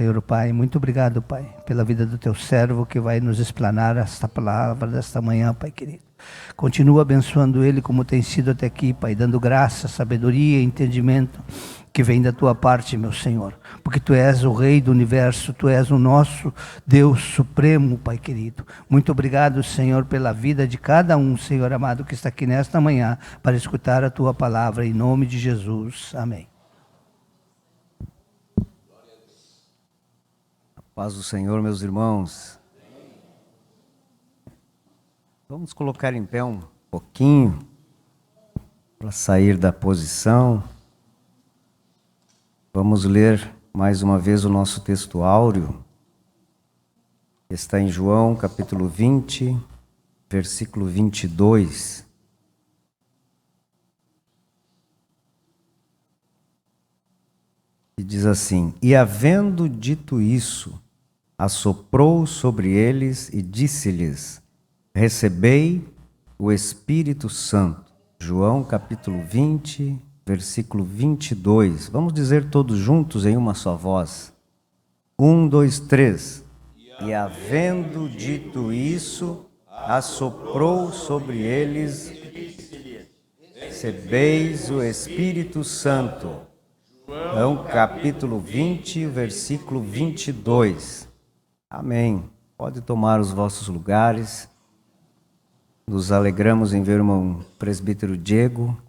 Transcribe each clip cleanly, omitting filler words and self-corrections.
Senhor Pai. Muito obrigado, Pai, pela vida do teu servo que vai nos explanar esta palavra desta manhã, Pai querido. Continua abençoando ele como tem sido até aqui, Pai, dando graça, sabedoria e entendimento que vem da tua parte, meu Senhor. Porque tu és o Rei do universo, tu és o nosso Deus supremo, Pai querido. Muito obrigado, Senhor, pela vida de cada um, Senhor amado, que está aqui nesta manhã para escutar a tua palavra, em nome de Jesus. Amém. Paz do Senhor, meus irmãos. Vamos colocar em pé um pouquinho para sair da posição. Vamos ler mais uma vez o nosso texto áureo. Está em João, capítulo 20, versículo 22. E diz assim: E havendo dito isso, assoprou sobre eles e disse-lhes: Recebei o Espírito Santo. João capítulo 20, versículo 22. Vamos dizer todos juntos em uma só voz. 1, 2, 3. E havendo dito isso, assoprou sobre eles: Recebeis o Espírito Santo. João capítulo 20, versículo 22. Amém. Pode tomar os vossos lugares. Nos alegramos em ver o irmão presbítero Diego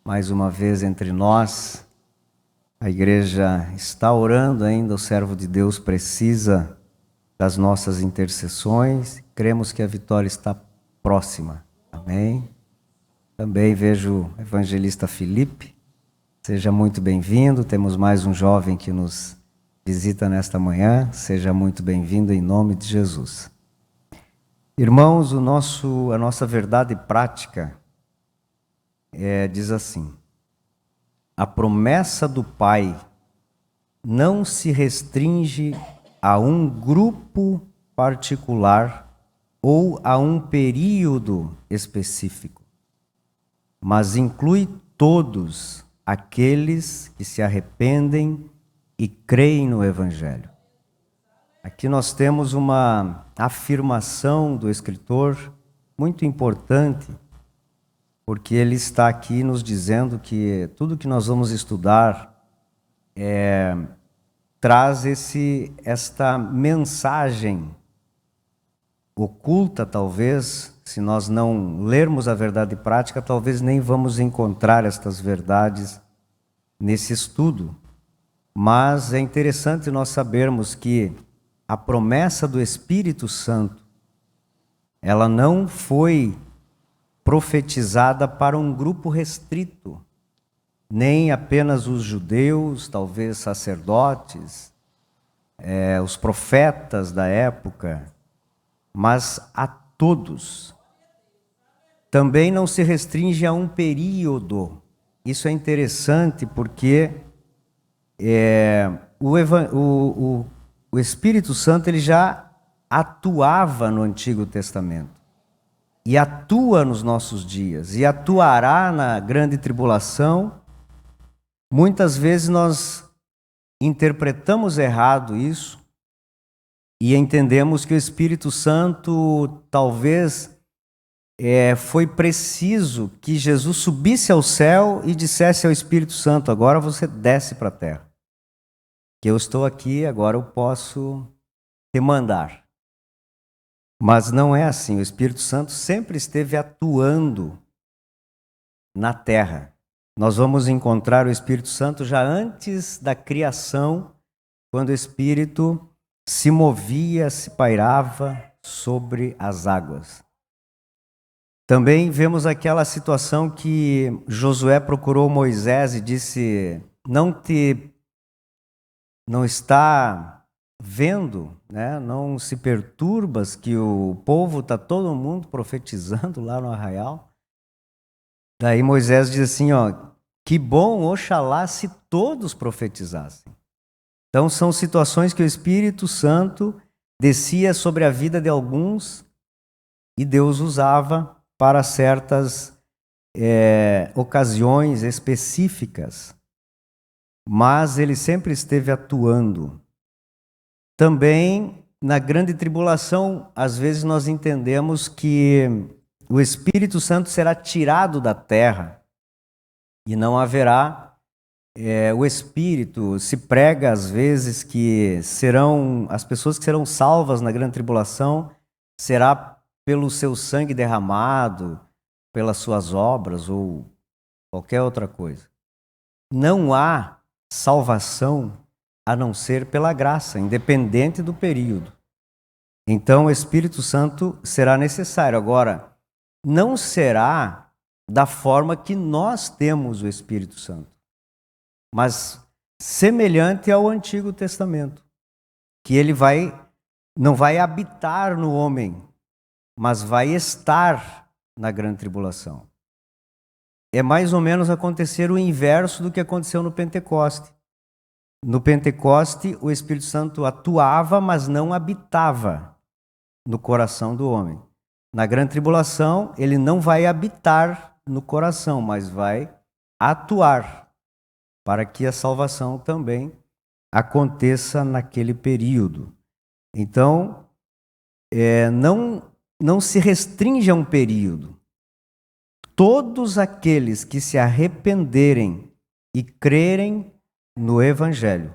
mais uma vez entre nós. A igreja está orando ainda, o servo de Deus precisa das nossas intercessões. Cremos que a vitória está próxima. Amém. Também vejo o evangelista Felipe. Seja muito bem-vindo. Temos mais um jovem que nos visita nesta manhã. Seja muito bem-vindo em nome de Jesus. Irmãos, a nossa verdade prática diz assim: a promessa do Pai não se restringe a um grupo particular ou a um período específico, mas inclui todos aqueles que se arrependem e creem no Evangelho. Aqui nós temos uma afirmação do escritor muito importante, porque ele está aqui nos dizendo que tudo que nós vamos estudar traz esta mensagem oculta, talvez. Se nós não lermos a verdade prática, talvez nem vamos encontrar estas verdades nesse estudo. Mas é interessante nós sabermos que a promessa do Espírito Santo, ela não foi profetizada para um grupo restrito, nem apenas os judeus, talvez sacerdotes, os profetas da época, mas a todos. Também não se restringe a um período. Isso é interessante porque o Espírito Santo ele já atuava no Antigo Testamento e atua nos nossos dias e atuará na grande tribulação. Muitas vezes nós interpretamos errado isso e entendemos que o Espírito Santo talvez foi preciso que Jesus subisse ao céu e dissesse ao Espírito Santo: agora você desce para a terra, que eu estou aqui, agora eu posso te mandar. Mas não é assim. O Espírito Santo sempre esteve atuando na terra. Nós vamos encontrar o Espírito Santo já antes da criação, quando o Espírito se movia, se pairava sobre as águas. Também vemos aquela situação que Josué procurou Moisés e disse: não está vendo, né? Não se perturbas que o povo está todo mundo profetizando lá no arraial? Daí Moisés diz assim, que bom, oxalá se todos profetizassem. Então são situações que o Espírito Santo descia sobre a vida de alguns e Deus usava para certas ocasiões específicas. Mas ele sempre esteve atuando. Também, na grande tribulação, às vezes nós entendemos que o Espírito Santo será tirado da terra e não haverá o Espírito. Se prega às vezes que serão as pessoas que serão salvas na grande tribulação será pelo seu sangue derramado, pelas suas obras ou qualquer outra coisa. Não há salvação a não ser pela graça, independente do período. Então o Espírito Santo será necessário. Agora, não será da forma que nós temos o Espírito Santo, mas semelhante ao Antigo Testamento, que ele não vai habitar no homem, mas vai estar na grande tribulação. É mais ou menos acontecer o inverso do que aconteceu no Pentecoste. No Pentecoste, o Espírito Santo atuava, mas não habitava no coração do homem. Na grande tribulação, ele não vai habitar no coração, mas vai atuar para que a salvação também aconteça naquele período. Então, não se restringe a um período. Todos aqueles que se arrependerem e crerem no Evangelho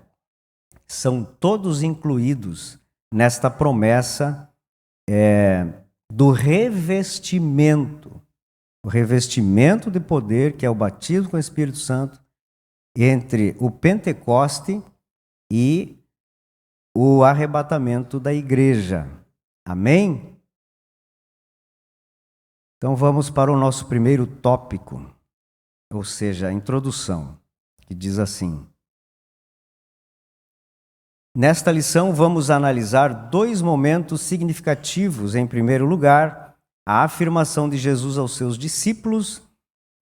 são todos incluídos nesta promessa do revestimento, o revestimento de poder, que é o batismo com o Espírito Santo, entre o Pentecoste e o arrebatamento da igreja. Amém? Então vamos para o nosso primeiro tópico, ou seja, a introdução, que diz assim: nesta lição vamos analisar 2 momentos significativos. Em primeiro lugar, a afirmação de Jesus aos seus discípulos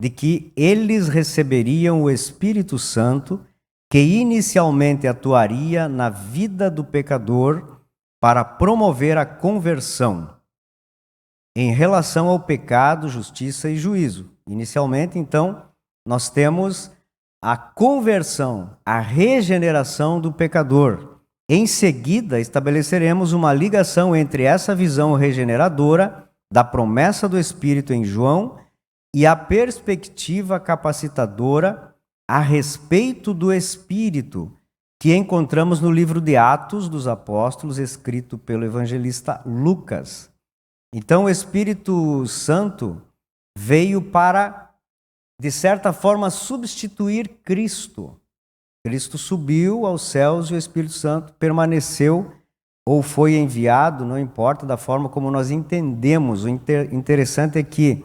de que eles receberiam o Espírito Santo, que inicialmente atuaria na vida do pecador para promover a conversão em relação ao pecado, justiça e juízo. Inicialmente, então, nós temos a conversão, a regeneração do pecador. Em seguida, estabeleceremos uma ligação entre essa visão regeneradora da promessa do Espírito em João e a perspectiva capacitadora a respeito do Espírito que encontramos no livro de Atos dos Apóstolos, escrito pelo evangelista Lucas. Então, o Espírito Santo veio para, de certa forma, substituir Cristo. Cristo subiu aos céus e o Espírito Santo permaneceu ou foi enviado, não importa da forma como nós entendemos. O interessante é que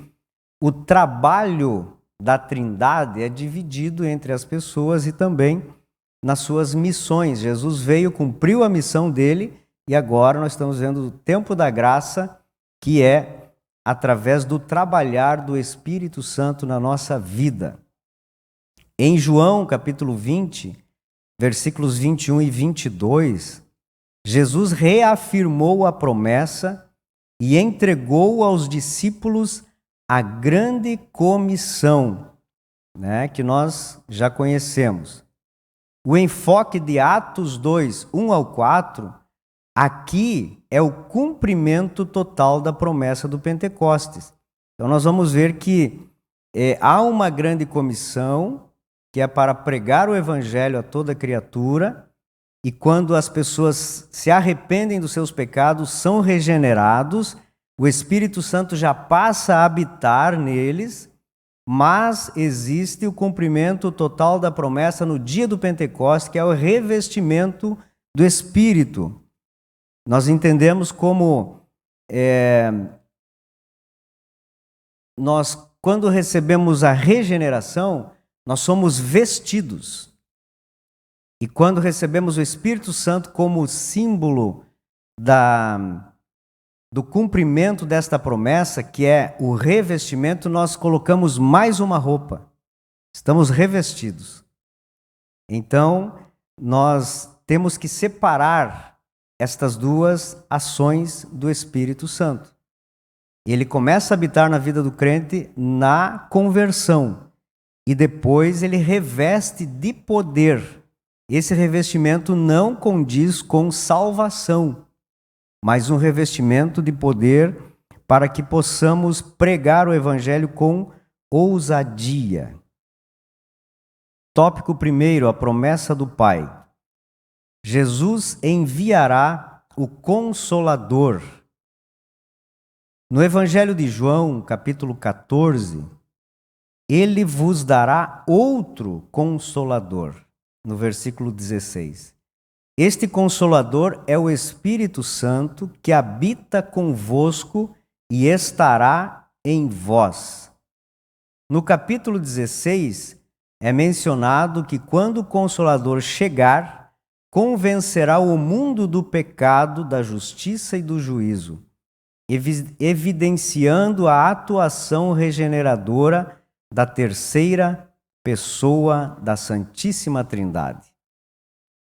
o trabalho da Trindade é dividido entre as pessoas e também nas suas missões. Jesus veio, cumpriu a missão dele e agora nós estamos vendo o tempo da graça, que é através do trabalhar do Espírito Santo na nossa vida. Em João, capítulo 20, versículos 21 e 22, Jesus reafirmou a promessa e entregou aos discípulos a grande comissão, que nós já conhecemos. O enfoque de Atos 2, 1 ao 4, aqui é o cumprimento total da promessa do Pentecostes. Então nós vamos ver que há uma grande comissão que é para pregar o evangelho a toda criatura, e quando as pessoas se arrependem dos seus pecados, são regenerados, o Espírito Santo já passa a habitar neles, mas existe o cumprimento total da promessa no dia do Pentecostes, que é o revestimento do Espírito. Nós entendemos como nós, quando recebemos a regeneração, nós somos vestidos. E quando recebemos o Espírito Santo como símbolo do cumprimento desta promessa, que é o revestimento, nós colocamos mais uma roupa. Estamos revestidos. Então, nós temos que separar estas duas ações do Espírito Santo. Ele começa a habitar na vida do crente na conversão. E depois ele reveste de poder esse revestimento não condiz com salvação, mas um revestimento de poder para que possamos pregar o Evangelho com ousadia. Tópico 1, a promessa do Pai. Jesus enviará o Consolador. No Evangelho de João, capítulo 14, ele vos dará outro Consolador, no versículo 16. Este Consolador é o Espírito Santo que habita convosco e estará em vós. No capítulo 16, é mencionado que quando o Consolador chegar, convencerá o mundo do pecado, da justiça e do juízo, evidenciando a atuação regeneradora da terceira pessoa da Santíssima Trindade.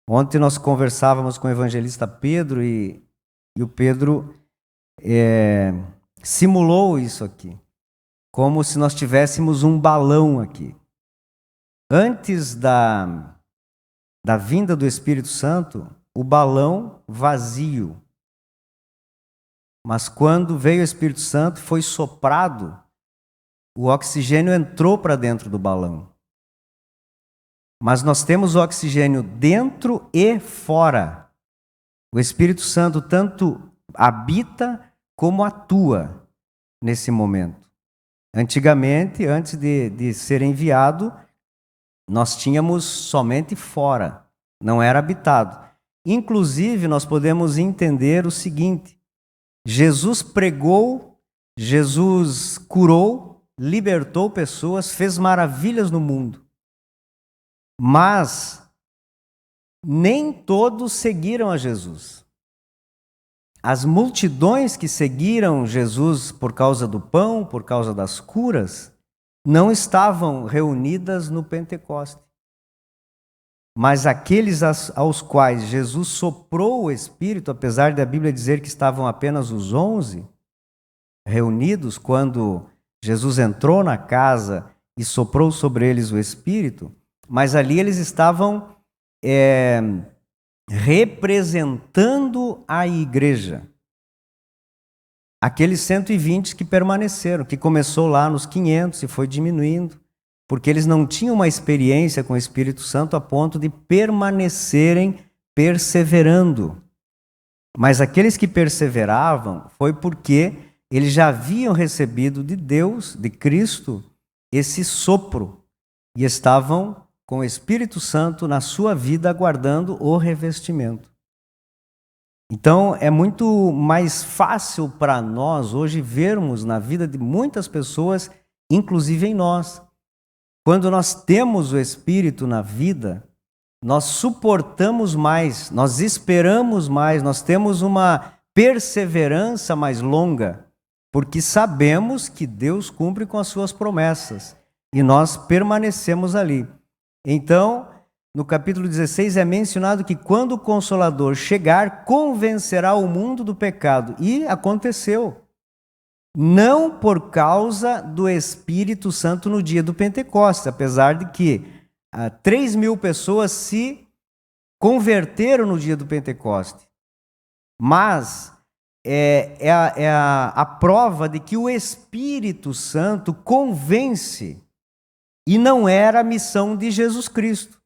Ontem nós conversávamos com o evangelista Pedro e o Pedro simulou isso aqui, como se nós tivéssemos um balão aqui. Antes da vinda do Espírito Santo, o balão vazio. Mas quando veio o Espírito Santo, foi soprado, o oxigênio entrou para dentro do balão. Mas nós temos o oxigênio dentro e fora. O Espírito Santo tanto habita como atua nesse momento. Antigamente, antes de ser enviado, nós tínhamos somente fora, não era habitado. Inclusive, nós podemos entender o seguinte: Jesus pregou, Jesus curou, libertou pessoas, fez maravilhas no mundo. Mas nem todos seguiram a Jesus. As multidões que seguiram Jesus por causa do pão, por causa das curas, não estavam reunidas no Pentecoste. Mas aqueles aos quais Jesus soprou o Espírito, apesar da Bíblia dizer que estavam apenas os 11 reunidos quando Jesus entrou na casa e soprou sobre eles o Espírito, mas ali eles estavam representando a igreja. Aqueles 120 que permaneceram, que começou lá nos 500 e foi diminuindo, porque eles não tinham uma experiência com o Espírito Santo a ponto de permanecerem perseverando. Mas aqueles que perseveravam foi porque eles já haviam recebido de Deus, de Cristo, esse sopro e estavam com o Espírito Santo na sua vida aguardando o revestimento. Então, é muito mais fácil para nós hoje vermos na vida de muitas pessoas, inclusive em nós. Quando nós temos o Espírito na vida, nós suportamos mais, nós esperamos mais, nós temos uma perseverança mais longa, porque sabemos que Deus cumpre com as suas promessas e nós permanecemos ali. Então, no capítulo 16 é mencionado que quando o Consolador chegar, convencerá o mundo do pecado. E aconteceu. Não por causa do Espírito Santo no dia do Pentecostes, apesar de que 3.000 pessoas se converteram no dia do Pentecostes. Mas é a prova de que o Espírito Santo convence. E não era a missão de Jesus Cristo.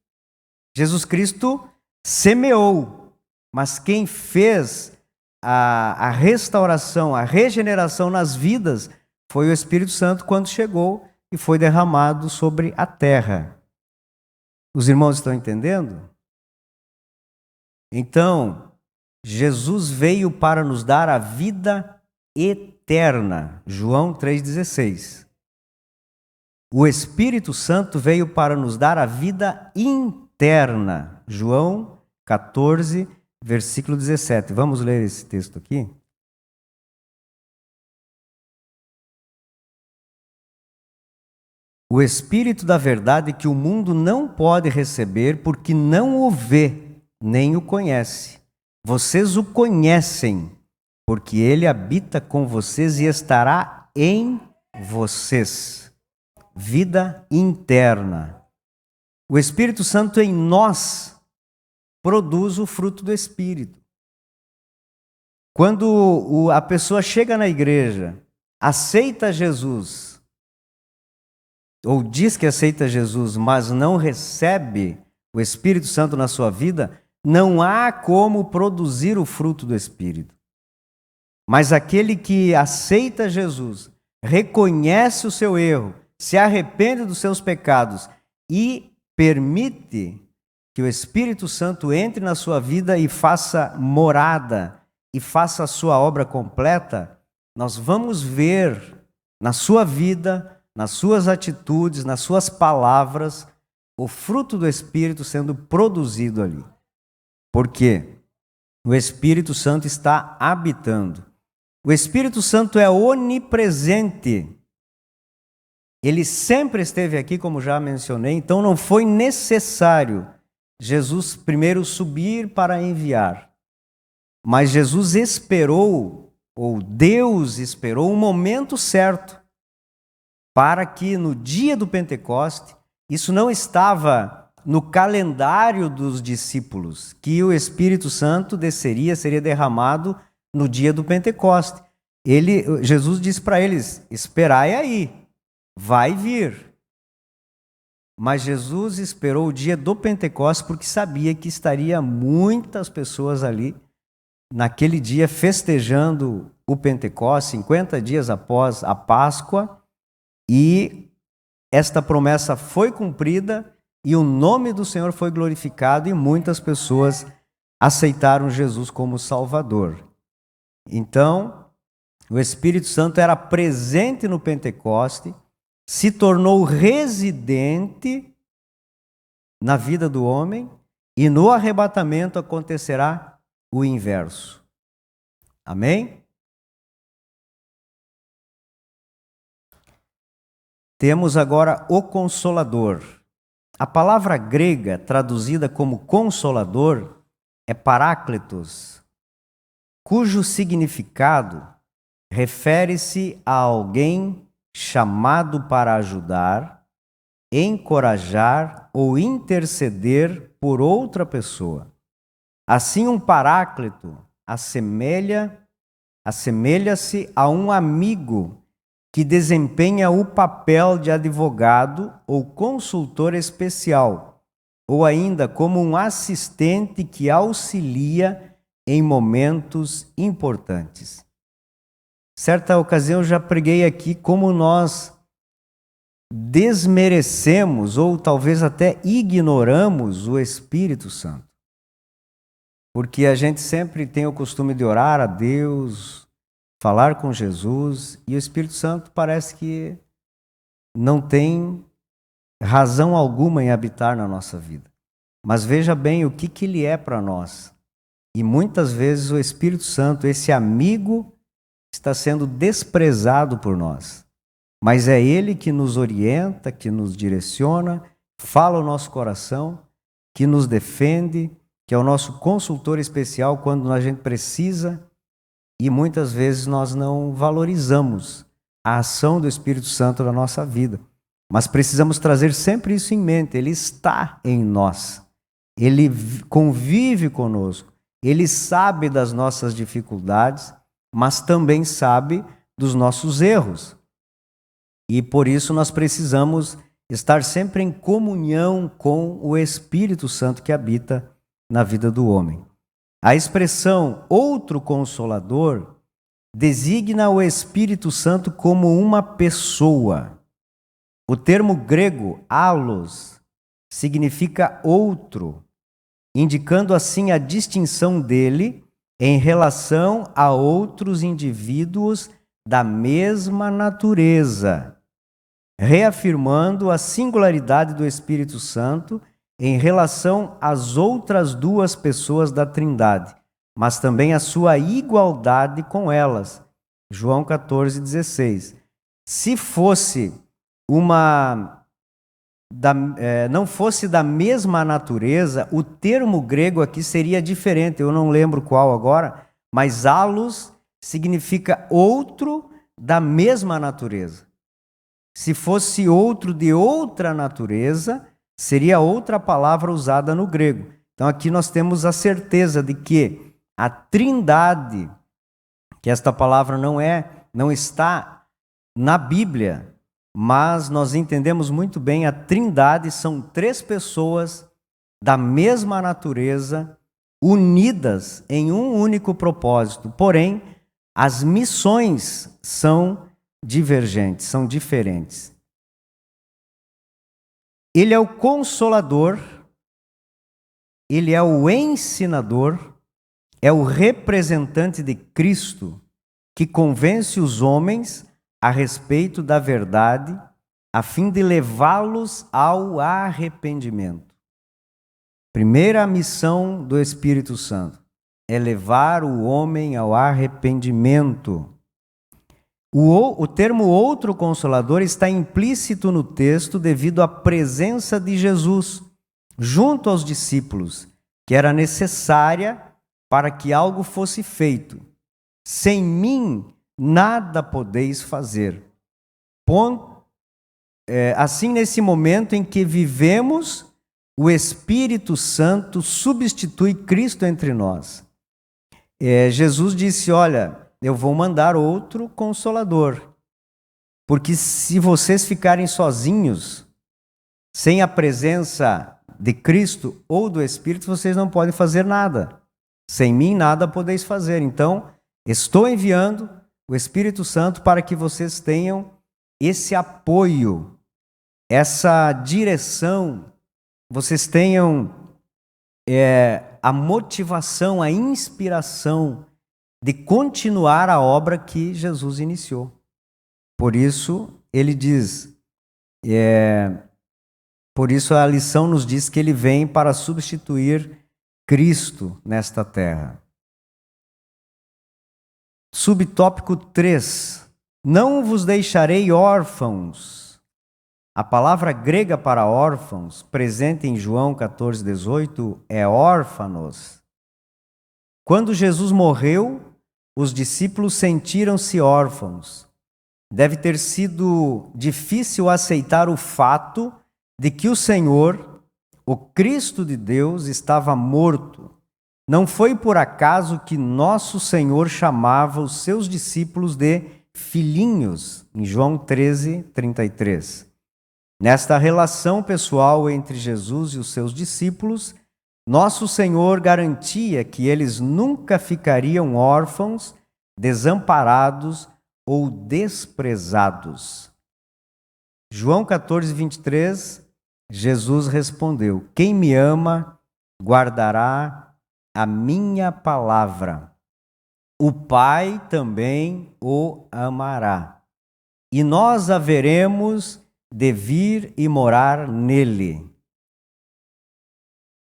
Jesus Cristo semeou, mas quem fez a restauração, a regeneração nas vidas foi o Espírito Santo quando chegou e foi derramado sobre a terra. Os irmãos estão entendendo? Então, Jesus veio para nos dar a vida eterna. João 3,16. O Espírito Santo veio para nos dar a vida interna. João 14, versículo 17. Vamos ler esse texto aqui? O Espírito da verdade que o mundo não pode receber porque não o vê, nem o conhece. Vocês o conhecem, porque ele habita com vocês e estará em vocês. Vida interna. O Espírito Santo em nós produz o fruto do Espírito. Quando a pessoa chega na igreja, aceita Jesus, ou diz que aceita Jesus, mas não recebe o Espírito Santo na sua vida, não há como produzir o fruto do Espírito. Mas aquele que aceita Jesus, reconhece o seu erro, se arrepende dos seus pecados e permite que o Espírito Santo entre na sua vida e faça morada, e faça a sua obra completa, nós vamos ver na sua vida, nas suas atitudes, nas suas palavras, o fruto do Espírito sendo produzido ali. Por quê? O Espírito Santo está habitando. O Espírito Santo é onipresente. Ele sempre esteve aqui, como já mencionei, então não foi necessário Jesus primeiro subir para enviar. Mas Jesus esperou, ou Deus esperou, um momento certo para que no dia do Pentecoste, isso não estava no calendário dos discípulos, que o Espírito Santo desceria, seria derramado no dia do Pentecoste. Jesus disse para eles, esperai aí, vai vir. Mas Jesus esperou o dia do Pentecoste porque sabia que estaria muitas pessoas ali naquele dia festejando o Pentecostes, 50 dias após a Páscoa, e esta promessa foi cumprida e o nome do Senhor foi glorificado e muitas pessoas aceitaram Jesus como Salvador. Então, o Espírito Santo era presente no Pentecoste, se tornou residente na vida do homem e no arrebatamento acontecerá o inverso. Amém? Temos agora o Consolador. A palavra grega traduzida como Consolador é Paráclitos, cujo significado refere-se a alguém chamado para ajudar, encorajar ou interceder por outra pessoa. Assim, um paráclito assemelha-se a um amigo que desempenha o papel de advogado ou consultor especial, ou ainda como um assistente que auxilia em momentos importantes. Certa ocasião eu já preguei aqui como nós desmerecemos ou talvez até ignoramos o Espírito Santo. Porque a gente sempre tem o costume de orar a Deus, falar com Jesus, e o Espírito Santo parece que não tem razão alguma em habitar na nossa vida. Mas veja bem o que ele é para nós. E muitas vezes o Espírito Santo, esse amigo, está sendo desprezado por nós. Mas é ele que nos orienta, que nos direciona, fala o nosso coração, que nos defende, que é o nosso consultor especial quando a gente precisa, e muitas vezes nós não valorizamos a ação do Espírito Santo na nossa vida. Mas precisamos trazer sempre isso em mente, ele está em nós, ele convive conosco, ele sabe das nossas dificuldades, mas também sabe dos nossos erros. E por isso nós precisamos estar sempre em comunhão com o Espírito Santo que habita na vida do homem. A expressão outro consolador designa o Espírito Santo como uma pessoa. O termo grego allos significa outro, indicando assim a distinção dele em relação a outros indivíduos da mesma natureza, reafirmando a singularidade do Espírito Santo em relação às outras duas pessoas da Trindade, mas também a sua igualdade com elas. João 14,16. Se fosse não fosse da mesma natureza, o termo grego aqui seria diferente, eu não lembro qual agora, mas allos significa outro da mesma natureza. Se fosse outro de outra natureza, seria outra palavra usada no grego. Então aqui nós temos a certeza de que a Trindade, que esta palavra não está na Bíblia, mas nós entendemos muito bem, a Trindade são 3 pessoas da mesma natureza, unidas em um único propósito. Porém, as missões são divergentes, são diferentes. Ele é o Consolador, ele é o Ensinador, é o representante de Cristo que convence os homens a respeito da verdade, a fim de levá-los ao arrependimento. Primeira missão do Espírito Santo é levar o homem ao arrependimento. O termo outro Consolador está implícito no texto devido à presença de Jesus junto aos discípulos, que era necessária para que algo fosse feito. Sem mim, nada podeis fazer. Assim, nesse momento em que vivemos, o Espírito Santo substitui Cristo entre nós. Jesus disse, olha, eu vou mandar outro Consolador, porque se vocês ficarem sozinhos, sem a presença de Cristo ou do Espírito, vocês não podem fazer nada. Sem mim, nada podeis fazer. Então, estou enviando o Espírito Santo para que vocês tenham esse apoio, essa direção, vocês tenham a motivação, a inspiração de continuar a obra que Jesus iniciou. Por isso, ele diz, por isso a lição nos diz que ele vem para substituir Cristo nesta terra. Subtópico 3. Não vos deixarei órfãos. A palavra grega para órfãos, presente em João 14:18, é órfanos. Quando Jesus morreu, os discípulos sentiram-se órfãos. Deve ter sido difícil aceitar o fato de que o Senhor, o Cristo de Deus, estava morto. Não foi por acaso que nosso Senhor chamava os seus discípulos de filhinhos, em João 13:33. Nesta relação pessoal entre Jesus e os seus discípulos, nosso Senhor garantia que eles nunca ficariam órfãos, desamparados ou desprezados. João 14:23, Jesus respondeu: quem me ama, guardará a minha palavra. O Pai também o amará. E nós haveremos de vir e morar nele.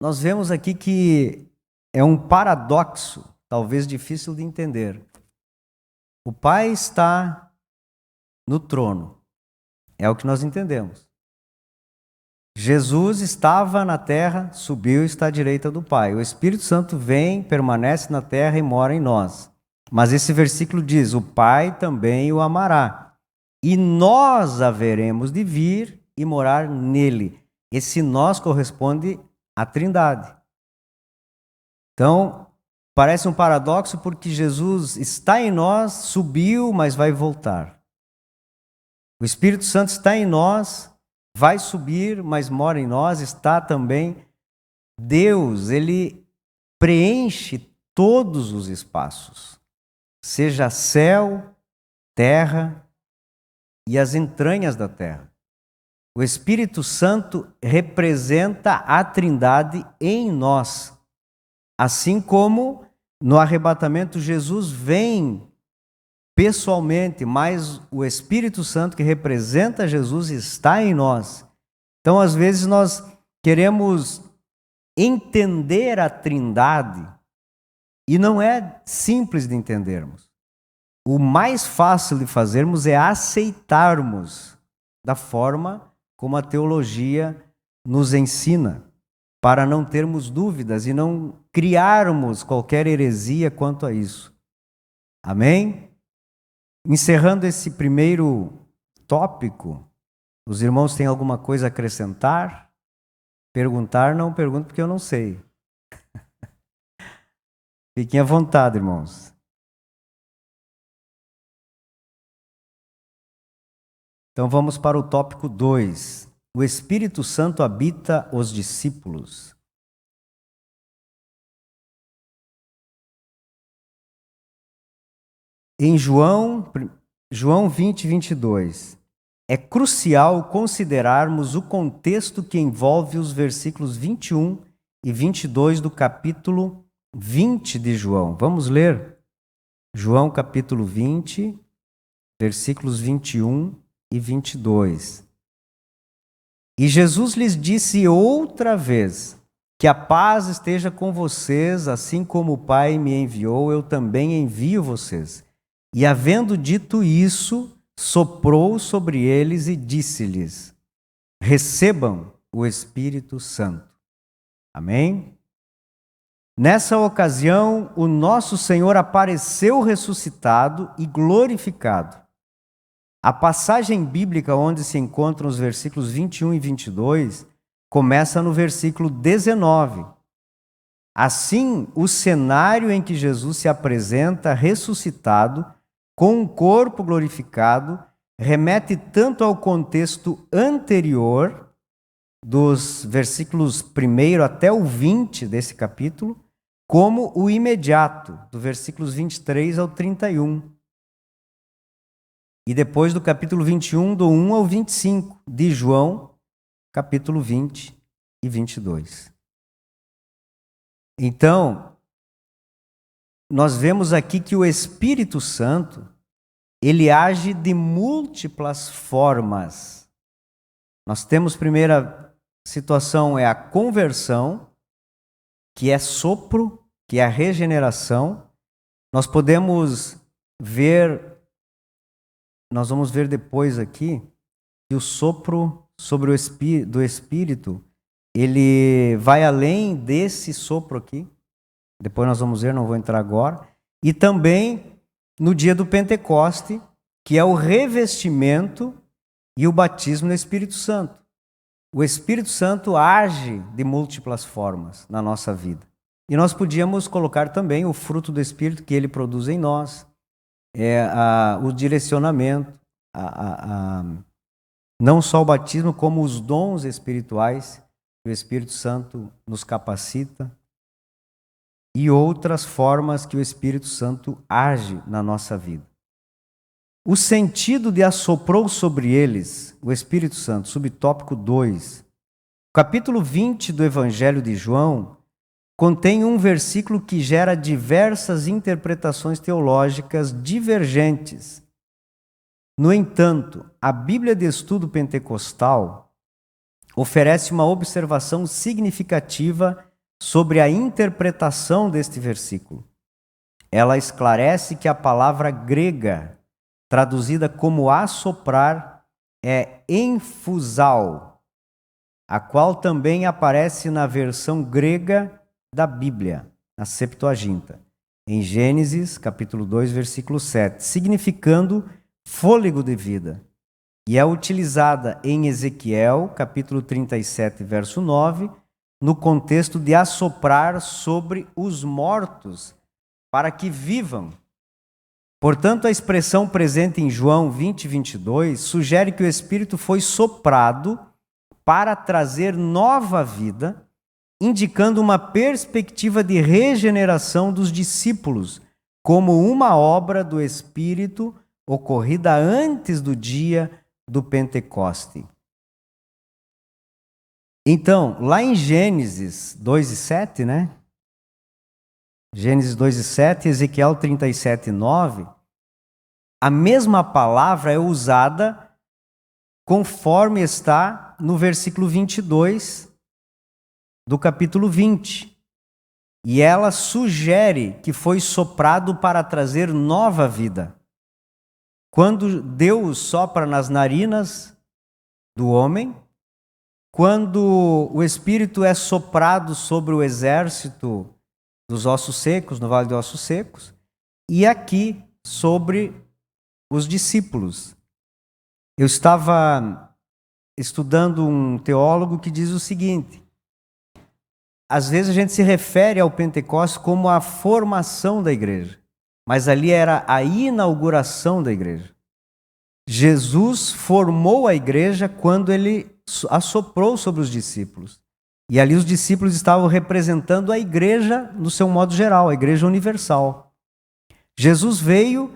Nós vemos aqui que é um paradoxo, talvez difícil de entender. O Pai está no trono, é o que nós entendemos. Jesus estava na terra, subiu e está à direita do Pai. O Espírito Santo vem, permanece na terra e mora em nós. Mas esse versículo diz, o Pai também o amará. E nós haveremos de vir e morar nele. Esse nós corresponde à Trindade. Então, parece um paradoxo porque Jesus está em nós, subiu, mas vai voltar. O Espírito Santo está em nós, vai subir, mas mora em nós, está também. Deus, ele preenche todos os espaços, seja céu, terra e as entranhas da terra. O Espírito Santo representa a Trindade em nós. Assim como no arrebatamento Jesus vem pessoalmente, mas o Espírito Santo que representa Jesus está em nós. Então, às vezes, nós queremos entender a Trindade e não é simples de entendermos. O mais fácil de fazermos é aceitarmos da forma como a teologia nos ensina, para não termos dúvidas e não criarmos qualquer heresia quanto a isso. Amém? Encerrando esse primeiro tópico, os irmãos têm alguma coisa a acrescentar? Perguntar, não pergunto porque eu não sei. Fiquem à vontade, irmãos. Então vamos para o tópico 2. O Espírito Santo habita os discípulos. Em João 20, 22, é crucial considerarmos o contexto que envolve os versículos 21 e 22 do capítulo 20 de João. Vamos ler? João capítulo 20, versículos 21 e 22. E Jesus lhes disse outra vez: que a paz esteja com vocês, assim como o Pai me enviou, eu também envio vocês. E havendo dito isso, soprou sobre eles e disse-lhes: recebam o Espírito Santo. Amém? Nessa ocasião, o nosso Senhor apareceu ressuscitado e glorificado. A passagem bíblica onde se encontram os versículos 21 e 22 começa no versículo 19. Assim, o cenário em que Jesus se apresenta ressuscitado, com um corpo glorificado, remete tanto ao contexto anterior, dos versículos 1 até o 20 desse capítulo, como o imediato, do versículos 23 ao 31. E depois do capítulo 21, do 1 ao 25, de João, capítulo 20 e 22. Então, nós vemos aqui que o Espírito Santo, ele age de múltiplas formas. Nós temos, primeira situação, é a conversão, que é sopro, que é a regeneração. Nós podemos ver, nós vamos ver depois aqui, que o sopro sobre do Espírito, ele vai além desse sopro aqui. Depois nós vamos ver, não vou entrar agora. E também no dia do Pentecoste, que é o revestimento e o batismo no Espírito Santo. O Espírito Santo age de múltiplas formas na nossa vida. E nós podíamos colocar também o fruto do Espírito que ele produz em nós, o direcionamento, não só o batismo, como os dons espirituais que o Espírito Santo nos capacita e outras formas que o Espírito Santo age na nossa vida. O sentido de assoprou sobre eles o Espírito Santo, subtópico 2. O capítulo 20 do Evangelho de João contém um versículo que gera diversas interpretações teológicas divergentes. No entanto, a Bíblia de Estudo Pentecostal oferece uma observação significativa sobre a interpretação deste versículo. Ela esclarece que a palavra grega, traduzida como assoprar, é enfusal, a qual também aparece na versão grega da Bíblia, na Septuaginta, em Gênesis, capítulo 2, versículo 7, significando fôlego de vida. E é utilizada em Ezequiel, capítulo 37, verso 9, no contexto de assoprar sobre os mortos, para que vivam. Portanto, a expressão presente em João 20, 22 sugere que o Espírito foi soprado para trazer nova vida, indicando uma perspectiva de regeneração dos discípulos, como uma obra do Espírito ocorrida antes do dia do Pentecoste. Então, lá em Gênesis 2 e 7, né? Gênesis 2 e 7, Ezequiel 37 e 9, a mesma palavra é usada conforme está no versículo 22 do capítulo 20. E ela sugere que foi soprado para trazer nova vida. Quando Deus sopra nas narinas do homem, quando o Espírito é soprado sobre o exército dos ossos secos, no Vale dos Ossos Secos, e aqui sobre os discípulos. Eu estava estudando um teólogo que diz o seguinte: às vezes a gente se refere ao Pentecostes como a formação da igreja, mas ali era a inauguração da igreja. Jesus formou a igreja quando ele assoprou sobre os discípulos. E ali os discípulos estavam representando a igreja no seu modo geral, a igreja universal. Jesus veio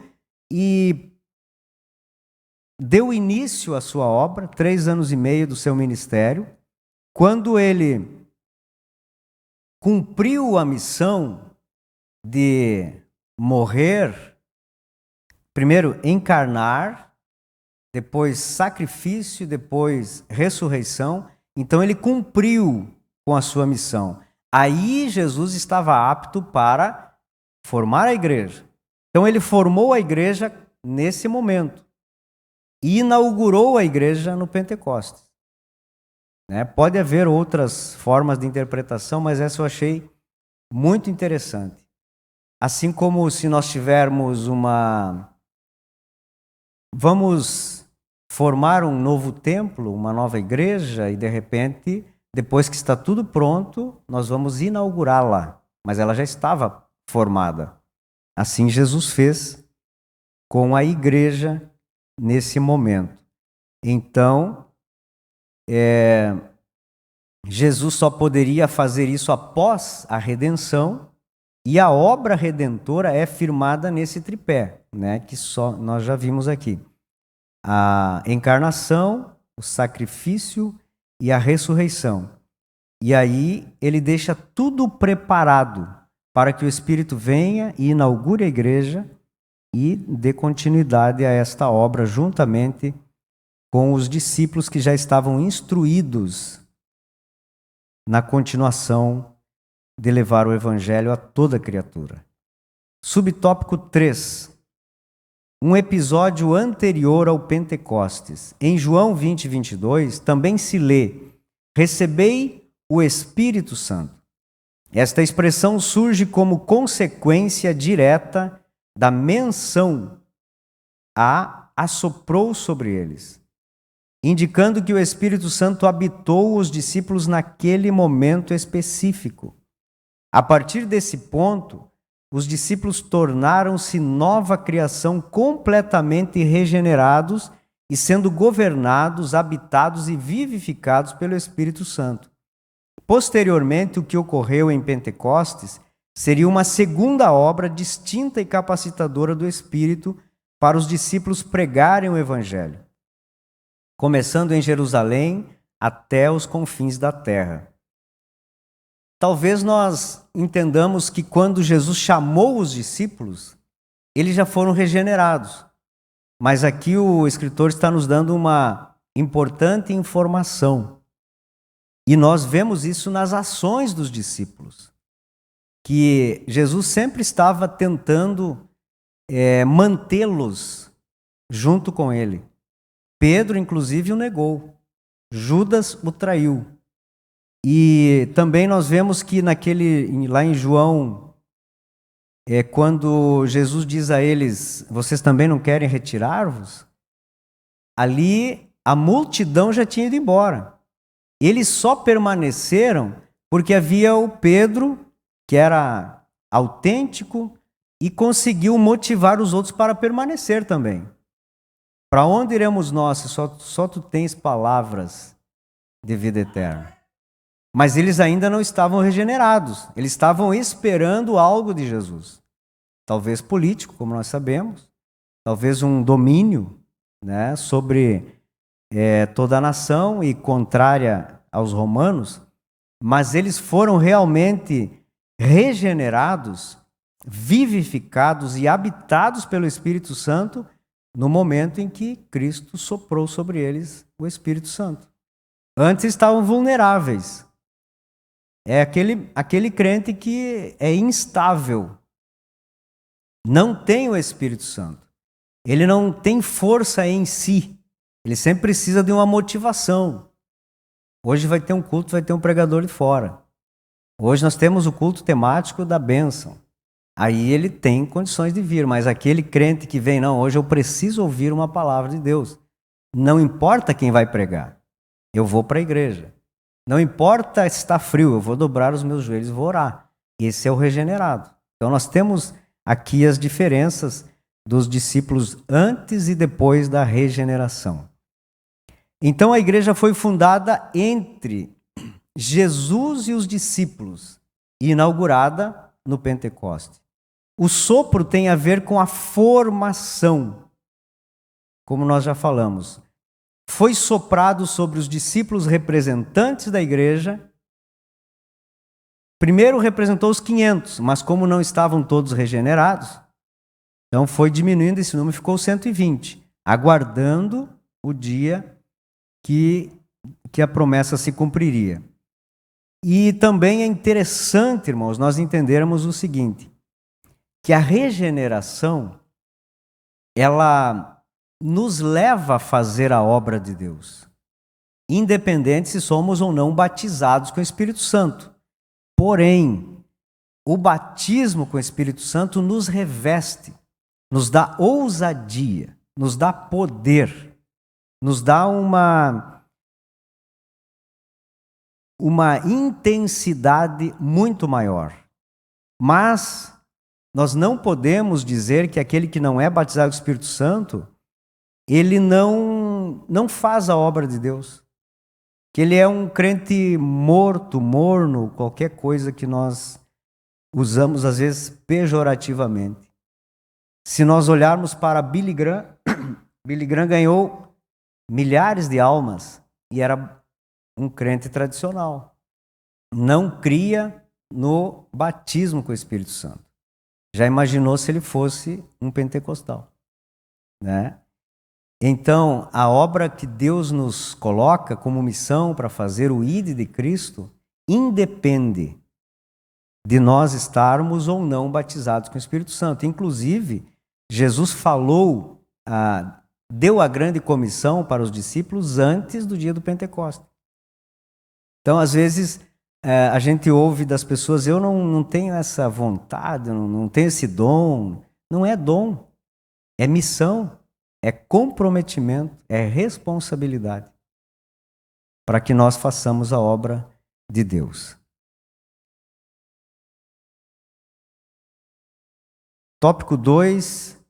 e deu início à sua obra, 3 anos e meio do seu ministério. Quando ele cumpriu a missão de morrer, primeiro encarnar, depois sacrifício, depois ressurreição, então ele cumpriu com a sua missão. Aí Jesus estava apto para formar a igreja. Então ele formou a igreja nesse momento e inaugurou a igreja no Pentecostes. Pode haver outras formas de interpretação, mas essa eu achei muito interessante. Assim como se nós tivermos vamos formar um novo templo, uma nova igreja, e de repente, depois que está tudo pronto, nós vamos inaugurá-la. Mas ela já estava formada. Assim Jesus fez com a igreja nesse momento. Então, Jesus só poderia fazer isso após a redenção, e a obra redentora é firmada nesse tripé, que nós já vimos aqui. A encarnação, o sacrifício e a ressurreição. E aí ele deixa tudo preparado para que o Espírito venha e inaugure a igreja e dê continuidade a esta obra juntamente com os discípulos que já estavam instruídos na continuação de levar o Evangelho a toda criatura. Subtópico 3. Um episódio anterior ao Pentecostes. Em João 20, 22, também se lê: recebei o Espírito Santo. Esta expressão surge como consequência direta da menção a assoprou sobre eles, indicando que o Espírito Santo habitou os discípulos naquele momento específico. A partir desse ponto, os discípulos tornaram-se nova criação, completamente regenerados e sendo governados, habitados e vivificados pelo Espírito Santo. Posteriormente, o que ocorreu em Pentecostes seria uma segunda obra distinta e capacitadora do Espírito para os discípulos pregarem o Evangelho, começando em Jerusalém até os confins da terra. Talvez nós entendamos que quando Jesus chamou os discípulos, eles já foram regenerados. Mas aqui o escritor está nos dando uma importante informação. E nós vemos isso nas ações dos discípulos, que Jesus sempre estava tentando mantê-los junto com ele. Pedro, inclusive, o negou. Judas o traiu. E também nós vemos que lá em João, quando Jesus diz a eles, vocês também não querem retirar-vos? Ali a multidão já tinha ido embora. Eles só permaneceram porque havia o Pedro, que era autêntico, e conseguiu motivar os outros para permanecer também. Para onde iremos nós se só tu tens palavras de vida eterna? Mas eles ainda não estavam regenerados. Eles estavam esperando algo de Jesus. Talvez político, como nós sabemos. Talvez um domínio, sobre toda a nação e contrária aos romanos. Mas eles foram realmente regenerados, vivificados e habitados pelo Espírito Santo no momento em que Cristo soprou sobre eles o Espírito Santo. Antes estavam vulneráveis. É aquele crente que é instável. Não tem o Espírito Santo. Ele não tem força em si. Ele sempre precisa de uma motivação. Hoje vai ter um culto, vai ter um pregador de fora. Hoje nós temos o culto temático da bênção. Aí ele tem condições de vir, mas aquele crente que vem, não, hoje eu preciso ouvir uma palavra de Deus. Não importa quem vai pregar. Eu vou para a igreja. Não importa se está frio, eu vou dobrar os meus joelhos e vou orar. Esse é o regenerado. Então nós temos aqui as diferenças dos discípulos antes e depois da regeneração. Então a igreja foi fundada entre Jesus e os discípulos, e inaugurada no Pentecoste. O sopro tem a ver com a formação, como nós já falamos. Foi soprado sobre os discípulos representantes da igreja. Primeiro representou os 500, mas como não estavam todos regenerados, então foi diminuindo esse número, ficou 120, aguardando o dia que a promessa se cumpriria. E também é interessante, irmãos, nós entendermos o seguinte, que a regeneração, ela nos leva a fazer a obra de Deus, independente se somos ou não batizados com o Espírito Santo. Porém, o batismo com o Espírito Santo nos reveste, nos dá ousadia, nos dá poder, nos dá uma intensidade muito maior. Mas nós não podemos dizer que aquele que não é batizado com o Espírito Santo, ele não faz a obra de Deus. Que ele é um crente morto, morno, qualquer coisa que nós usamos às vezes pejorativamente. Se nós olharmos para Billy Graham, Billy Graham ganhou milhares de almas e era um crente tradicional. Não cria no batismo com o Espírito Santo. Já imaginou se ele fosse um pentecostal, né? Então, a obra que Deus nos coloca como missão para fazer o ID de Cristo independe de nós estarmos ou não batizados com o Espírito Santo. Inclusive, Jesus falou, deu a grande comissão para os discípulos antes do dia do Pentecostes. Então, às vezes, a gente ouve das pessoas, eu não tenho essa vontade, não tenho esse dom. Não é dom, é missão. É comprometimento, é responsabilidade para que nós façamos a obra de Deus. Tópico 2.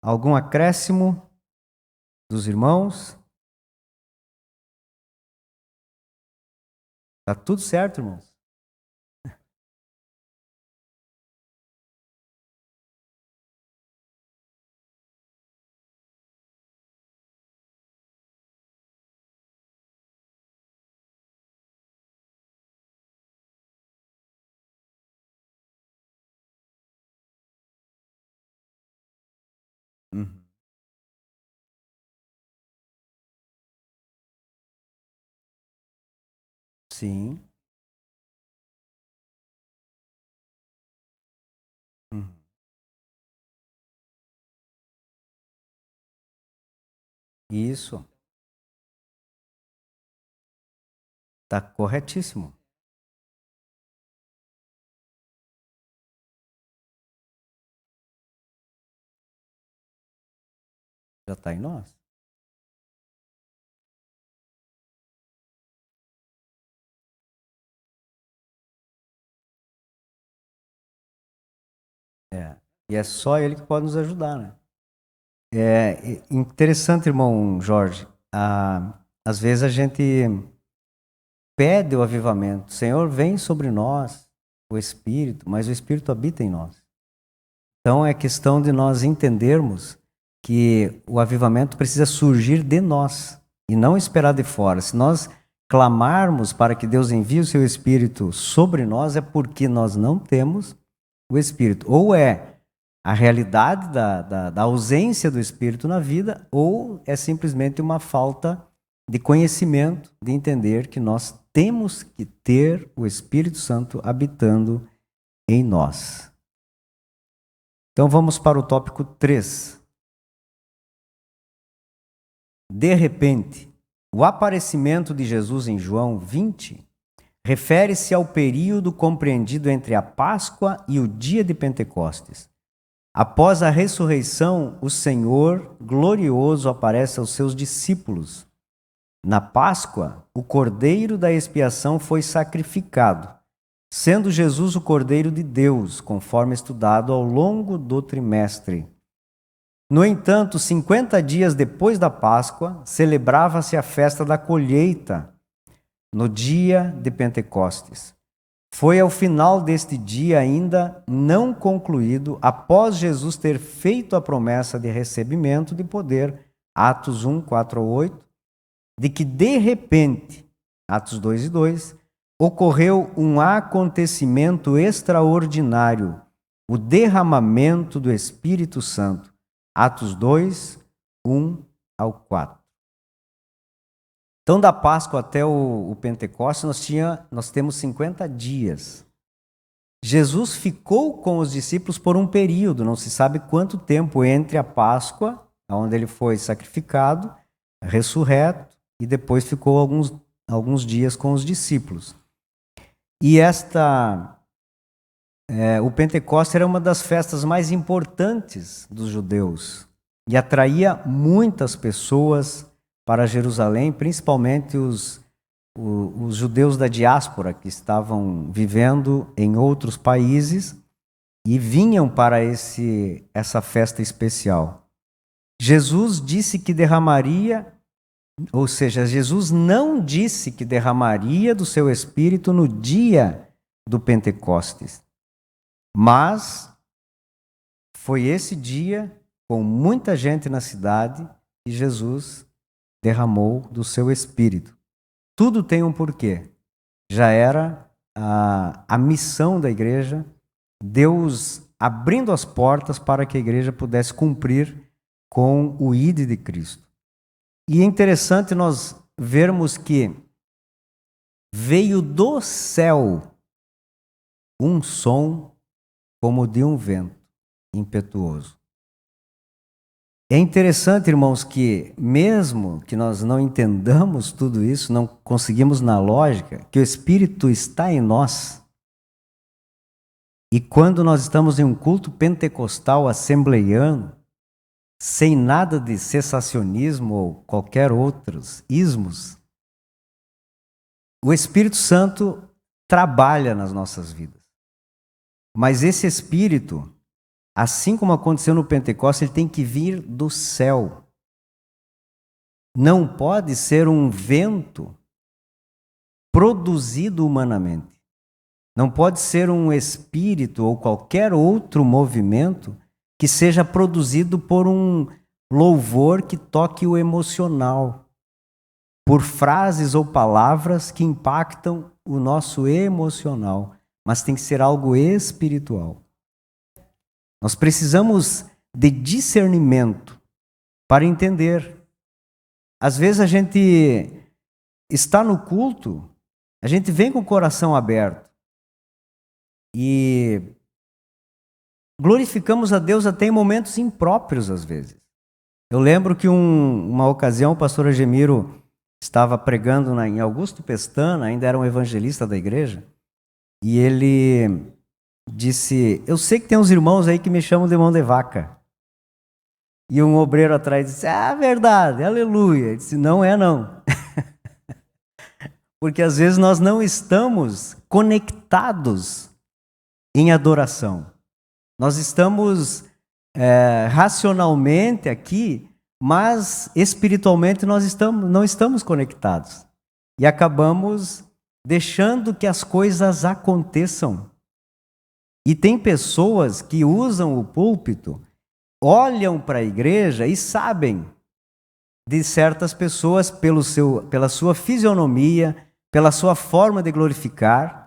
Algum acréscimo dos irmãos? Está tudo certo, irmãos? Uhum. Sim. Uhum. Isso. Está corretíssimo. Já está em nós. E é só Ele que pode nos ajudar, né? É interessante, irmão Jorge. Às vezes a gente pede o avivamento. Senhor, vem sobre nós o Espírito, mas o Espírito habita em nós. Então é questão de nós entendermos que o avivamento precisa surgir de nós e não esperar de fora. Se nós clamarmos para que Deus envie o seu Espírito sobre nós, é porque nós não temos o Espírito. Ou é a realidade da ausência do Espírito na vida, ou é simplesmente uma falta de conhecimento, de entender que nós temos que ter o Espírito Santo habitando em nós. Então vamos para o tópico 3. De repente, o aparecimento de Jesus em João 20 refere-se ao período compreendido entre a Páscoa e o dia de Pentecostes. Após a ressurreição, o Senhor glorioso aparece aos seus discípulos Na Páscoa, o cordeiro da expiação foi sacrificado, sendo Jesus o Cordeiro de Deus, conforme estudado ao longo do trimestre. No entanto, 50 dias depois da Páscoa, celebrava-se a festa da colheita, no dia de Pentecostes. Foi ao final deste dia ainda não concluído, após Jesus ter feito a promessa de recebimento de poder, Atos 1, 4 a 8, de que de repente, Atos 2 e 2, ocorreu um acontecimento extraordinário, o derramamento do Espírito Santo. Atos 2, 1 ao 4. Então, da Páscoa até o Pentecostes, nós temos 50 dias. Jesus ficou com os discípulos por um período, não se sabe quanto tempo, entre a Páscoa, onde ele foi sacrificado, ressurreto, e depois ficou alguns dias com os discípulos. E o Pentecostes era uma das festas mais importantes dos judeus e atraía muitas pessoas para Jerusalém, principalmente os judeus da diáspora que estavam vivendo em outros países e vinham para essa festa especial. Jesus disse que derramaria, ou seja, Jesus não disse que derramaria do seu Espírito no dia do Pentecostes, mas foi esse dia, com muita gente na cidade, que Jesus derramou do seu Espírito. Tudo tem um porquê. Já era a missão da igreja, Deus abrindo as portas para que a igreja pudesse cumprir com o ID de Cristo. E é interessante nós vermos que veio do céu um som como de um vento impetuoso. É interessante, irmãos, que mesmo que nós não entendamos tudo isso, não conseguimos na lógica, que o Espírito está em nós. E quando nós estamos em um culto pentecostal assembleiano, sem nada de cessacionismo ou qualquer outros ismos, o Espírito Santo trabalha nas nossas vidas. Mas esse Espírito, assim como aconteceu no Pentecostes, ele tem que vir do céu. Não pode ser um vento produzido humanamente. Não pode ser um espírito ou qualquer outro movimento que seja produzido por um louvor que toque o emocional, por frases ou palavras que impactam o nosso emocional, mas tem que ser algo espiritual. Nós precisamos de discernimento para entender. Às vezes a gente está no culto, a gente vem com o coração aberto e glorificamos a Deus até em momentos impróprios às vezes. Eu lembro que uma ocasião o pastor Agemiro estava pregando em Augusto Pestana, ainda era um evangelista da igreja, e ele disse: eu sei que tem uns irmãos aí que me chamam de mão de vaca. E um obreiro atrás disse: verdade, aleluia. Ele disse: não é não. Porque às vezes nós não estamos conectados em adoração. Nós estamos racionalmente aqui, mas espiritualmente nós não estamos conectados. E acabamos deixando que as coisas aconteçam. E tem pessoas que usam o púlpito, olham para a igreja e sabem de certas pessoas pela sua fisionomia, pela sua forma de glorificar,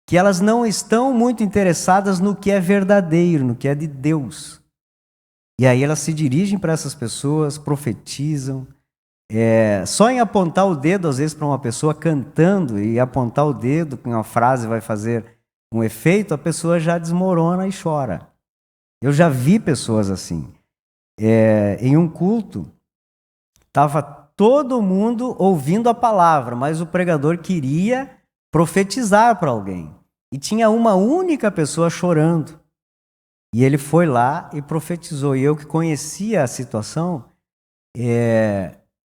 que elas não estão muito interessadas no que é verdadeiro, no que é de Deus. E aí elas se dirigem para essas pessoas, profetizam. Só em apontar o dedo, às vezes, para uma pessoa cantando e apontar o dedo, que uma frase vai fazer um efeito, a pessoa já desmorona e chora. Eu já vi pessoas assim. Em um culto, estava todo mundo ouvindo a palavra, mas o pregador queria profetizar para alguém. E tinha uma única pessoa chorando. E ele foi lá e profetizou. E eu que conhecia a situação,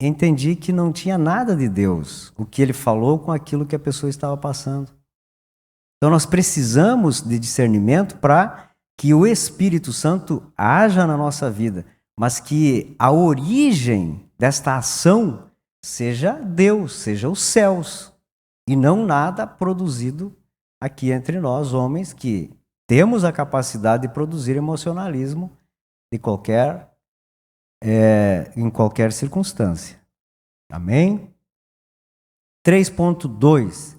entendi que não tinha nada de Deus, o que ele falou com aquilo que a pessoa estava passando. Então nós precisamos de discernimento para que o Espírito Santo haja na nossa vida, mas que a origem desta ação seja Deus, seja os céus, e não nada produzido aqui entre nós, homens, que temos a capacidade de produzir emocionalismo de em qualquer circunstância. Amém? 3.2.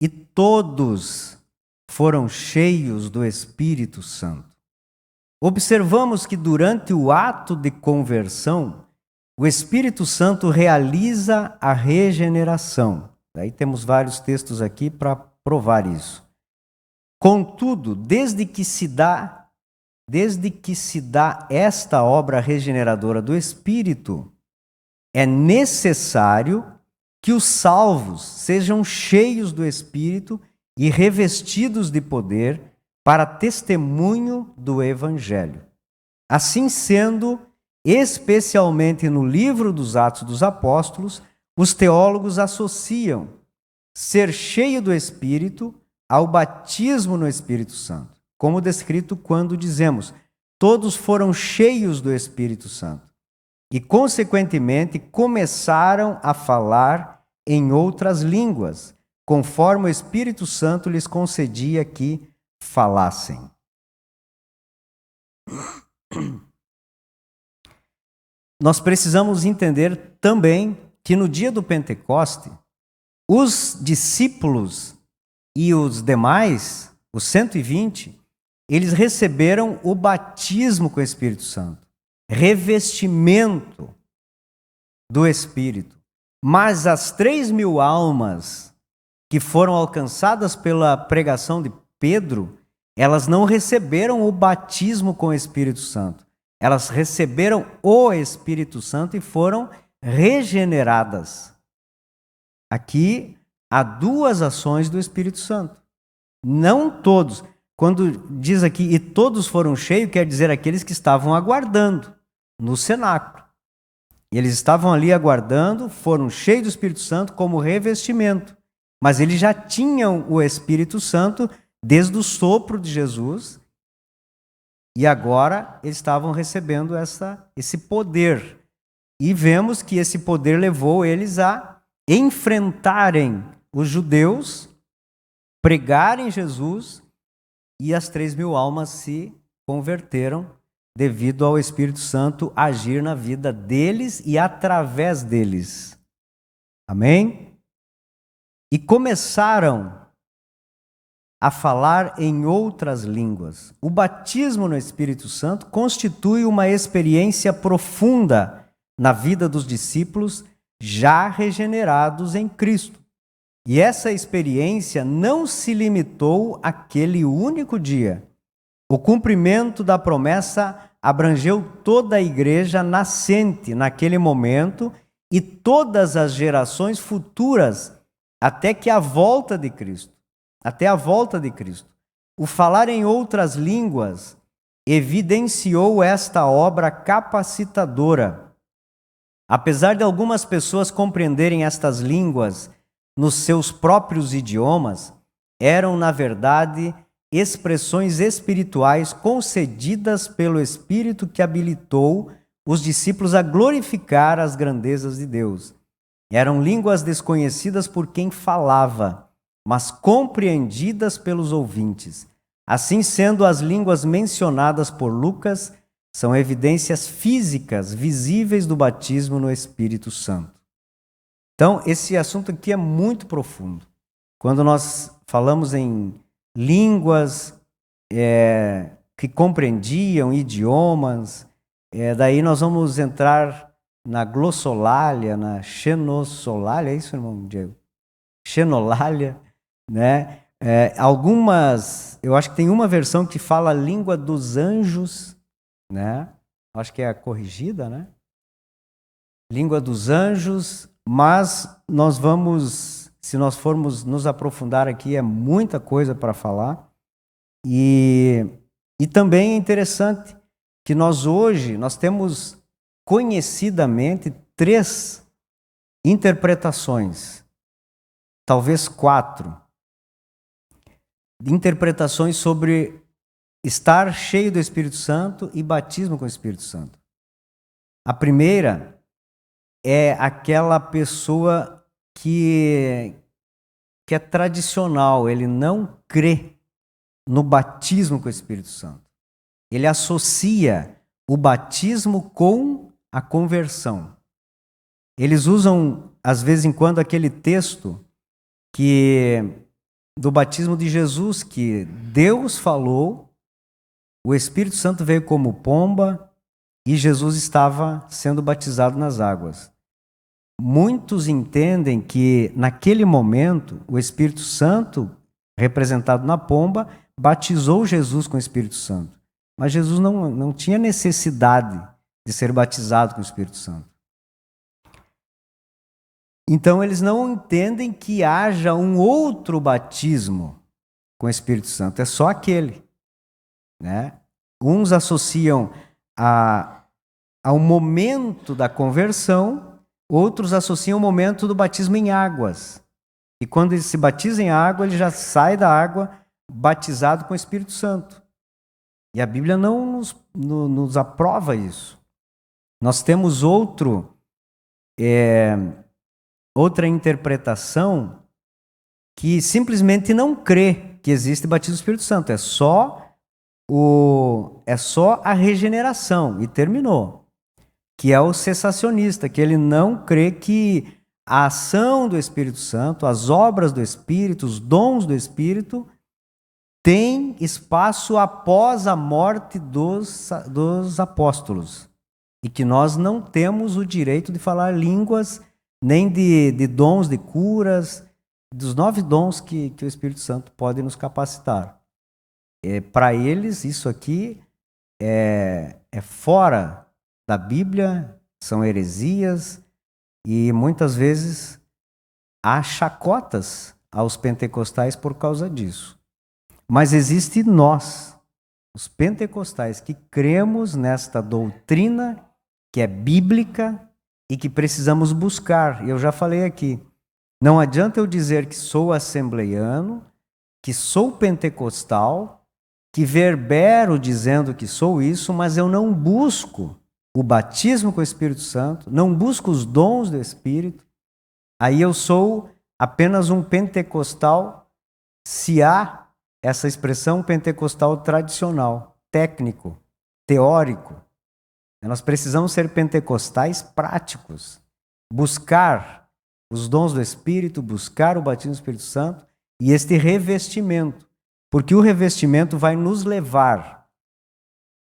E todos foram cheios do Espírito Santo. Observamos que durante o ato de conversão, o Espírito Santo realiza a regeneração. Daí temos vários textos aqui para provar isso. Contudo, desde que se dá esta obra regeneradora do Espírito, é necessário que os salvos sejam cheios do Espírito e revestidos de poder para testemunho do Evangelho. Assim sendo, especialmente no livro dos Atos dos Apóstolos, os teólogos associam ser cheio do Espírito ao batismo no Espírito Santo, como descrito quando dizemos: todos foram cheios do Espírito Santo e, consequentemente, começaram a falar em outras línguas, conforme o Espírito Santo lhes concedia que falassem. Nós precisamos entender também que no dia do Pentecoste, os discípulos e os demais, os 120, eles receberam o batismo com o Espírito Santo, revestimento do Espírito. Mas as 3.000 almas que foram alcançadas pela pregação de Pedro, elas não receberam o batismo com o Espírito Santo. Elas receberam o Espírito Santo e foram regeneradas. Aqui há duas ações do Espírito Santo. Não todos. Quando diz aqui, e todos foram cheios, quer dizer aqueles que estavam aguardando no cenáculo. Eles estavam ali aguardando, foram cheios do Espírito Santo como revestimento. Mas eles já tinham o Espírito Santo desde o sopro de Jesus. E agora eles estavam recebendo esse poder. E vemos que esse poder levou eles a enfrentarem os judeus, pregarem Jesus, e as 3.000 almas se converteram devido ao Espírito Santo agir na vida deles e através deles. Amém? E começaram a falar em outras línguas. O batismo no Espírito Santo constitui uma experiência profunda na vida dos discípulos já regenerados em Cristo. E essa experiência não se limitou àquele único dia. O cumprimento da promessa abrangeu toda a igreja nascente naquele momento e todas as gerações futuras até a volta de Cristo. O falar em outras línguas evidenciou esta obra capacitadora. Apesar de algumas pessoas compreenderem estas línguas nos seus próprios idiomas, eram, na verdade, expressões espirituais concedidas pelo Espírito que habilitou os discípulos a glorificar as grandezas de Deus. Eram línguas desconhecidas por quem falava, mas compreendidas pelos ouvintes. Assim sendo, as línguas mencionadas por Lucas são evidências físicas visíveis do batismo no Espírito Santo. Então, esse assunto aqui é muito profundo. Quando nós falamos em línguas que compreendiam idiomas, daí nós vamos entrar na glossolalia, na xenossolalia, é isso, irmão Diego? Xenolalia, né? Eu acho que tem uma versão que fala a língua dos anjos, né? Acho que é a corrigida, né? Língua dos anjos, mas se nós formos nos aprofundar aqui, é muita coisa para falar. E também é interessante que nós temos conhecidamente 3 interpretações, talvez 4 interpretações sobre estar cheio do Espírito Santo e batismo com o Espírito Santo. A primeira é aquela pessoa que é tradicional, ele não crê no batismo com o Espírito Santo. Ele associa o batismo com a conversão. Eles usam, às vezes em quando, aquele texto do batismo de Jesus, que Deus falou, o Espírito Santo veio como pomba e Jesus estava sendo batizado nas águas. Muitos entendem que, naquele momento, o Espírito Santo, representado na pomba, batizou Jesus com o Espírito Santo. Mas Jesus não tinha necessidade de ser batizado com o Espírito Santo. Então, eles não entendem que haja um outro batismo com o Espírito Santo. É só aquele, né? Uns associam ao momento da conversão, outros associam o momento do batismo em águas. E quando ele se batiza em água, ele já sai da água batizado com o Espírito Santo. E a Bíblia não nos aprova isso. Nós temos outra interpretação que simplesmente não crê que existe batismo do Espírito Santo. É só a regeneração e terminou. Que é o cessacionista, que ele não crê que a ação do Espírito Santo, as obras do Espírito, os dons do Espírito, tem espaço após a morte dos apóstolos. E que nós não temos o direito de falar línguas, nem de dons de curas, dos 9 dons que o Espírito Santo pode nos capacitar. Para eles, isso aqui é fora da Bíblia, são heresias, e muitas vezes há chacotas aos pentecostais por causa disso. Mas existe nós, os pentecostais, que cremos nesta doutrina que é bíblica e que precisamos buscar. Eu já falei aqui, não adianta eu dizer que sou assembleiano, que sou pentecostal, que verbero dizendo que sou isso, mas eu não busco o batismo com o Espírito Santo, não busco os dons do Espírito. Aí eu sou apenas um pentecostal, se há essa expressão, pentecostal tradicional, técnico, teórico. Nós precisamos ser pentecostais práticos, buscar os dons do Espírito, buscar o batismo do Espírito Santo e este revestimento, porque o revestimento vai nos levar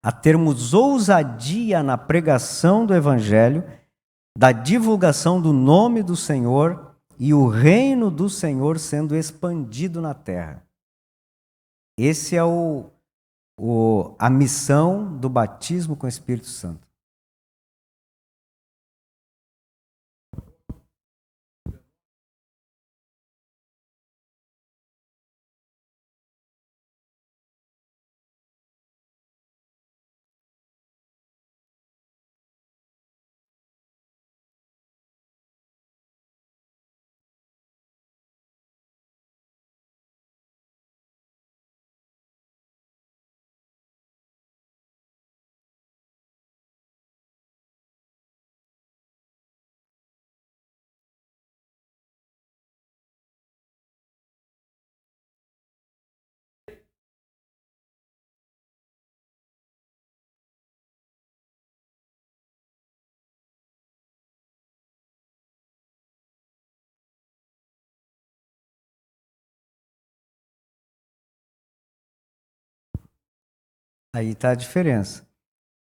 a termos ousadia na pregação do Evangelho, da divulgação do nome do Senhor e o reino do Senhor sendo expandido na terra. Esse é a missão do batismo com o Espírito Santo. Aí está a diferença.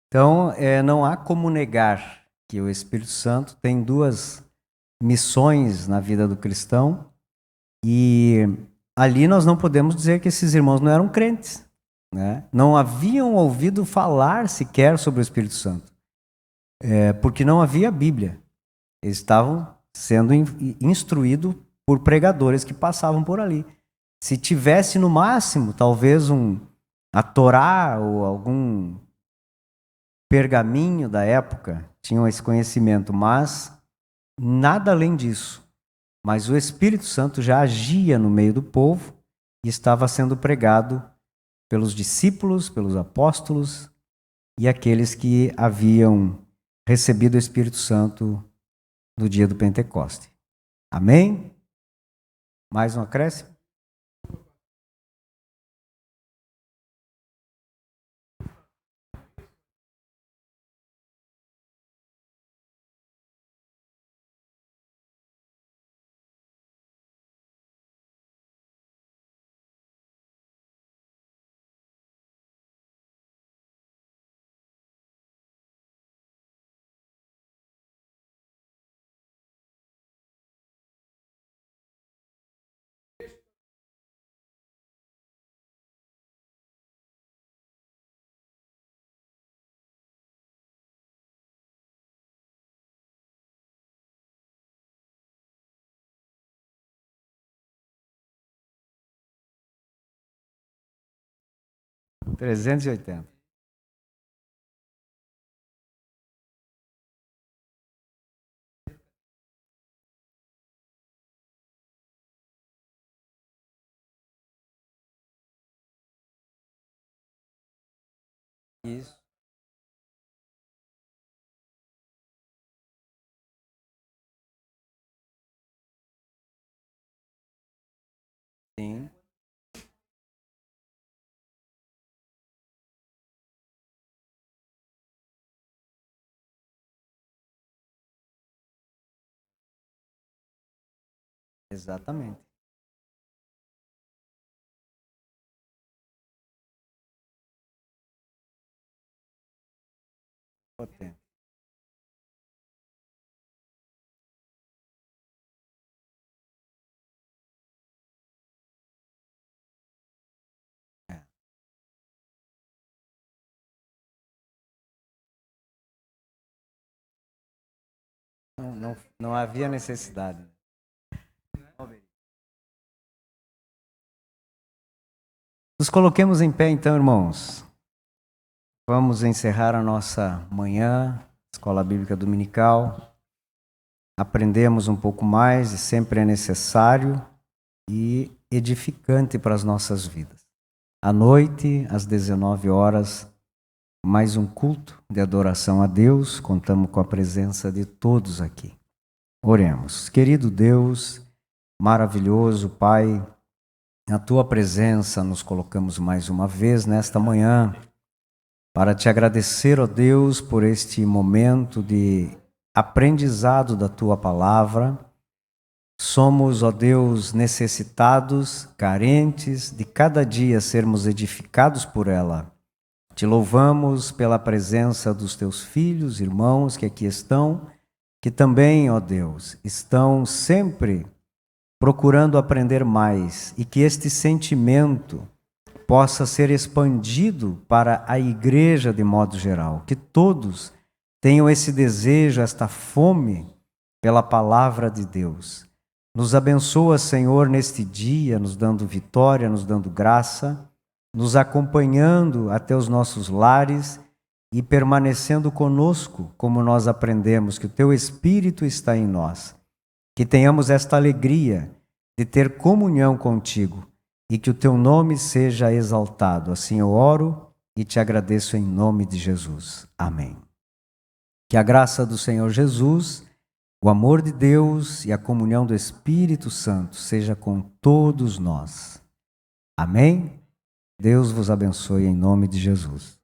Então, não há como negar que o Espírito Santo tem 2 missões na vida do cristão, e ali nós não podemos dizer que esses irmãos não eram crentes, né? Não haviam ouvido falar sequer sobre o Espírito Santo, porque não havia Bíblia. Eles estavam sendo instruídos por pregadores que passavam por ali. Se tivesse no máximo, talvez a Torá ou algum pergaminho da época, tinham esse conhecimento, mas nada além disso. Mas o Espírito Santo já agia no meio do povo e estava sendo pregado pelos discípulos, pelos apóstolos e aqueles que haviam recebido o Espírito Santo no dia do Pentecoste. Amém? Mais um acréscimo? $380. Isso. Sim. Exatamente. Potente. É. Não havia necessidade. Nos coloquemos em pé então, irmãos. Vamos encerrar a nossa manhã, Escola Bíblica Dominical. Aprendemos um pouco mais e sempre é necessário e edificante para as nossas vidas. À noite, às 19 horas, mais um culto de adoração a Deus. Contamos com a presença de todos aqui. Oremos. Querido Deus, maravilhoso Pai, na Tua presença nos colocamos mais uma vez nesta manhã para Te agradecer, ó Deus, por este momento de aprendizado da Tua palavra. Somos, ó Deus, necessitados, carentes, de cada dia sermos edificados por ela. Te louvamos pela presença dos Teus filhos, irmãos que aqui estão, que também, ó Deus, estão sempre procurando aprender mais e que este sentimento possa ser expandido para a igreja de modo geral, que todos tenham esse desejo, esta fome pela palavra de Deus. Nos abençoa, Senhor, neste dia, nos dando vitória, nos dando graça, nos acompanhando até os nossos lares e permanecendo conosco, como nós aprendemos que o Teu Espírito está em nós. Que tenhamos esta alegria de ter comunhão contigo e que o Teu nome seja exaltado. Assim eu oro e Te agradeço em nome de Jesus. Amém. Que a graça do Senhor Jesus, o amor de Deus e a comunhão do Espírito Santo seja com todos nós. Amém? Deus vos abençoe em nome de Jesus.